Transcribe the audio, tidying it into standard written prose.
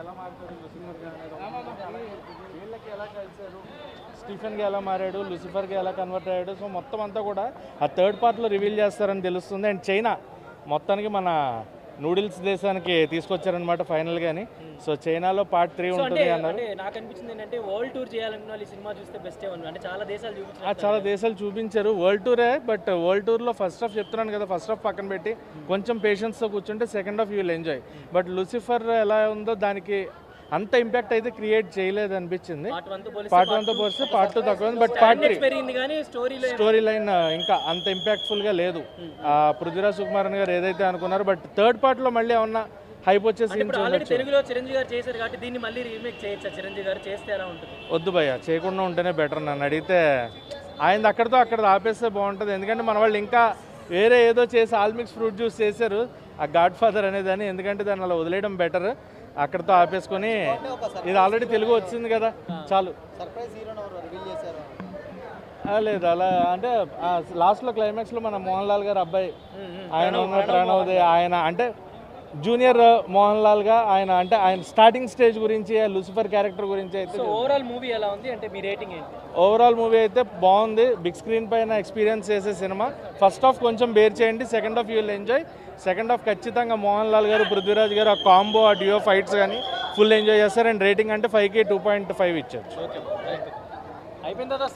ఎలా మారుతాడు వీళ్ళకి ఎలా కలిసారు, స్టీఫెన్గా ఎలా మారాడు, లూసిఫర్గా ఎలా కన్వర్ట్ అయ్యాడు. సో మొత్తం అంతా కూడా ఆ థర్డ్ పార్ట్లో రివీల్ చేస్తారని తెలుస్తుంది. అండ్ చైనా మొత్తానికి మన నూడిల్స్ దేశానికి తీసుకొచ్చారనమాట ఫైనల్గాని. సో చైనాలో పార్ట్ 3 ఉంటుంది అన్నారు. నాకు అనిపించింది ఏంటంటే వరల్డ్ టూర్ చేయాలనుకున్న వాళ్ళు ఈ సినిమా చూస్తే బెస్టే ఉంది. అంటే చాలా దేశాలు చూపించారు, చాలా దేశాలు చూపించారు. వరల్డ్ టూరే, బట్ వరల్డ్ టూర్లో ఫస్ట్ హాఫ్ చెప్తున్నాను కదా, ఫస్ట్ హాఫ్ పక్కన పెట్టి కొంచెం పేషెన్స్తో కూర్చుంటే second half you will enjoy. But Lucifer ఎలా ఉందో దానికి అంత ఇంపాక్ట్ అయితే క్రియేట్ చేయలేదు అనిపించింది. పార్ట్ 1తో పోలిస్తే పార్ట్ 2 తక్కువ, బట్ పార్ట్ 3 స్టోరీ లైన్ ఇంకా అంత ఇంపాక్ట్ఫుల్గా లేదు. పృథ్వీరాజ్ సుకుమారన్ గారు ఏదైతే అనుకున్నారు, బట్ థర్డ్ పార్ట్లో మళ్ళీ ఏమన్నా హైప్ వచ్చే సీన్స్ తెలుగులో చిరంజీవి గారు చేశారు కాబట్టి దీన్ని మళ్ళీ రీమేక్ చేయొచ్చా? చిరంజీవి గారు చేస్తే ఎలా ఉంటుంది? వద్దు భయ్య, చేయకుండా ఉంటేనే బెటర్. నన్ను అడిగితే ఆయన అక్కడ ఆపేస్తే బాగుంటుంది. ఎందుకంటే మన వాళ్ళు ఇంకా వేరే ఏదో చేసి ఆల్మిక్స్ ఫ్రూట్ జ్యూస్ చేశారు ఆ గాడ్ ఫాదర్ అనేదాన్ని. ఎందుకంటే దాన్ని అలా వదిలేయడం బెటర్. అక్కడితో ఆపేసుకొని ఇది ఆల్రెడీ తెలుగు వచ్చింది కదా చాలు. లేదు అలా అంటే లాస్ట్లో క్లైమాక్స్లో మన మోహన్ లాల్ గారు అబ్బాయి ఆయన ఉన్న ప్రణవ్ది, ఆయన అంటే జూనియర్ మోహన్ లాల్గా ఆయన, అంటే ఆయన స్టార్టింగ్ స్టేజ్ గురించి లూసిఫర్ క్యారెక్టర్ గురించి అయితే. ఓవరాల్ మూవీ ఎలా ఉంది అంటే మీ రేటింగ్ ఏంటి? ఓవరాల్ మూవీ అయితే బాగుంది. బిగ్ స్క్రీన్ పైన ఎక్స్పీరియన్స్ చేసే సినిమా. ఫస్ట్ హాఫ్ కొంచెం బేర్ చేయండి, second half you will enjoy. Second half ఖచ్చితంగా మోహన్ లాల్ గారు, పృథ్వీరాజ్ గారు ఆ కాంబో, ఆ డ్యూయో ఫైట్స్ కానీ ఫుల్ ఎంజాయ్ చేస్తారు. అండ్ రేటింగ్ అంటే 5కి 2.5 ఇచ్చారు. అయిపోయిన తర్వాత